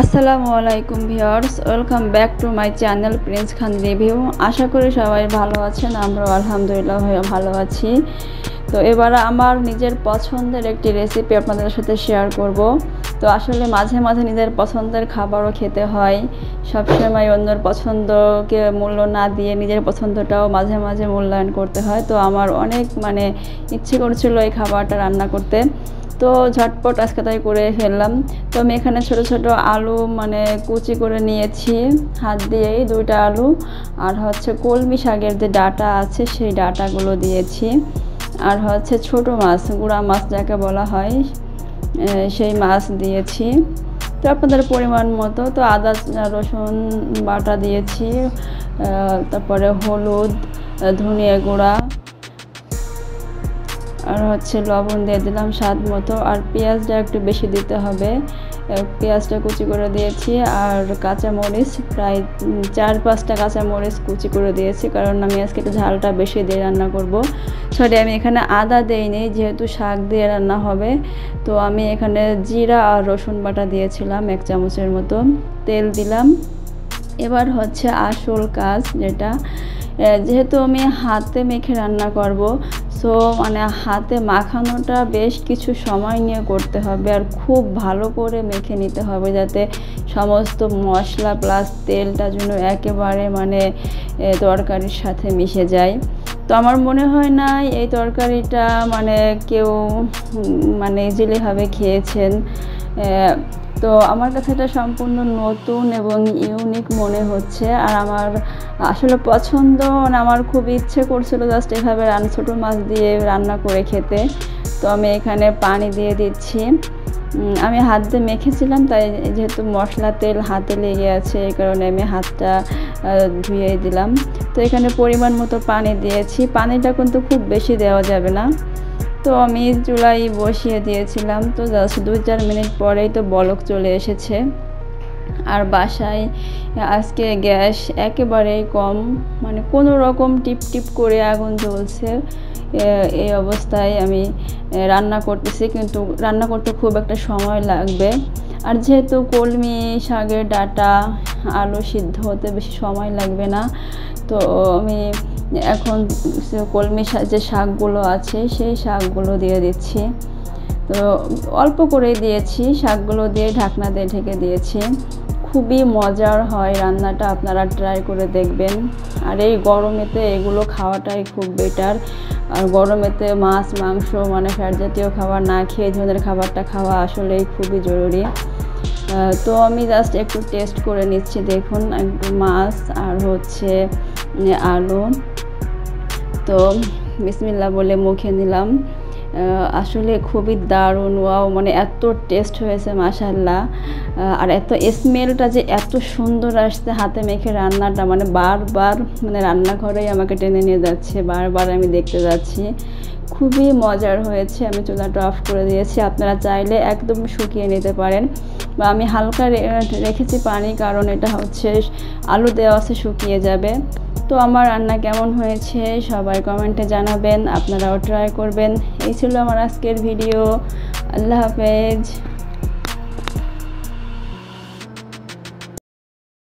আসসালামু আলাইকুম viewers, welcome back to my channel Prince Khan review. আশা করি সবাই ভালো আছেন, আমরাও আলহামদুলিল্লাহ ভালো আছি। তো এবার আমার নিজের পছন্দের একটি রেসিপি আপনাদের সাথে শেয়ার করব। তো আসলে মাঝে মাঝে নিজের পছন্দের খাবারও খেতে হয়, সবসময় অন্যের পছন্দকে মূল্য না দিয়ে নিজের পছন্দটাও মাঝে মাঝে মূল্যায়ন করতে হয়। তো আমার অনেক ইচ্ছে করছিল এই খাবারটা রান্না করতে, তো ঝটপট আজকে তাই করে ফেললাম। তো আমি এখানে ছোট ছোট আলু কুচি করে নিয়েছি হাত দিয়েই, 2টা আলু, আর কলমি শাকের যে ডাঁটা আছে সেই ডাঁটাগুলো দিয়েছি, আর ছোট মাছ, গুঁড়া মাছ যাকে বলা হয়, সেই মাছ দিয়েছি। তো আপনাদের পরিমাণ মতো। তো আদা রসুন বাটা দিয়েছি, তারপরে হলুদ, ধনিয়া গুঁড়া, আর লবণ দিয়ে দিলাম স্বাদ মতো। আর পেঁয়াজটা একটু বেশি দিতে হবে, পেঁয়াজটা কুচি করে দিয়েছি। আর কাঁচামরিচ প্রায় 4-5টা কাঁচামরিচ কুচি করে দিয়েছি, কারণ আমি আজকে একটু ঝালটা বেশি দিয়ে রান্না করব। সরি, আমি এখানে আদা দেইনি, যেহেতু শাক দিয়ে রান্না হবে। তো আমি এখানে জিরা আর রসুন বাটা দিয়েছিলাম 1 চামচের মতো, তেল দিলাম। এবার আসল কাজ, যেটা যেহেতু আমি হাতে মেখে রান্না করব, সো হাতে মাখানোটা বেশ কিছু সময় নিয়ে করতে হবে, আর খুব ভালো করে মেখে নিতে হবে, যাতে সমস্ত মশলা প্লাস তেলটা যেন একেবারে তরকারির সাথে মিশে যায়। তো আমার মনে হয় না এই তরকারিটা কেউ ইজিলিভাবে খেয়েছেন। তো আমার কাছে এটা সম্পূর্ণ নতুন এবং ইউনিক মনে হচ্ছে। আর আমার আসলে পছন্দ, আমার খুব ইচ্ছে করছিল জাস্ট এভাবে ছোটো মাছ দিয়ে রান্না করে খেতে। তো আমি এখানে পানি দিয়ে দিচ্ছি। আমি হাত দিয়ে মেখেছিলাম, তাই যেহেতু মশলা তেল হাতে লেগে আছে, এই কারণে আমি হাতটা ধুয়ে দিলাম। তো এখানে পরিমাণ মতো পানি দিয়েছি, পানিটা কিন্তু খুব বেশি দেওয়া যাবে না। তো আমি চুলায় বসিয়ে দিয়েছিলাম। তো জাস্ট 2-4 মিনিট পরেই তো বলক চলে এসেছে। আর বাসায় আজকে গ্যাস একেবারেই কম, কোনো রকম টিপ টিপ করে আগুন জ্বলছে। এই অবস্থায় আমি রান্না করতেছি, কিন্তু রান্না করতে খুব একটা সময় লাগবে। আর যেহেতু কলমি শাকের ডাঁটা, আলু সিদ্ধ হতে বেশি সময় লাগবে না। তো আমি এখন কলমি যে শাকগুলো আছে সেই শাকগুলো দিয়ে দিচ্ছি। তো অল্প করে দিয়েছি, শাকগুলো দিয়ে ঢাকনা দিয়ে ঢেকে দিয়েছি। খুবই মজার হয় রান্নাটা, আপনারা ট্রাই করে দেখবেন। আর এই গরমেতে এগুলো খাওয়াটাই খুব বেটার। আর গরমেতে মাছ মাংস ফ্যাট জাতীয় খাবার না খেয়ে এই ধরনের খাবারটা খাওয়া আসলেই খুবই জরুরি। তো আমি জাস্ট একটু টেস্ট করে নিচ্ছি, দেখুন, একটু মাছ আর আলু। তো বিসমিল্লাহ বলে মুখে নিলাম। আসলে খুবই দারুণ, ওয়াও, এত টেস্ট হয়েছে মাশাআল্লাহ। আর এত স্মেলটা যে এত সুন্দর আসছে হাতে মেখে রান্নাটা, বারবার রান্নাঘরেই আমাকে টেনে নিয়ে যাচ্ছে, বারবার আমি দেখতে যাচ্ছি। খুবই মজার হয়েছে। আমি চুলাটা অফ করে দিয়েছি, আপনারা চাইলে একদম শুকিয়ে নিতে পারেন, বা আমি হালকা রেখেছি পানি, কারণ এটা আলু দেওয়া আছে, শুকিয়ে যাবে। তো আমার রান্না কেমন হয়েছে সবাই কমেন্টে জানাবেন, আপনারাও ট্রাই করবেন। এই ছিল আমার আজকের ভিডিও। আল্লাহ হাফেজ।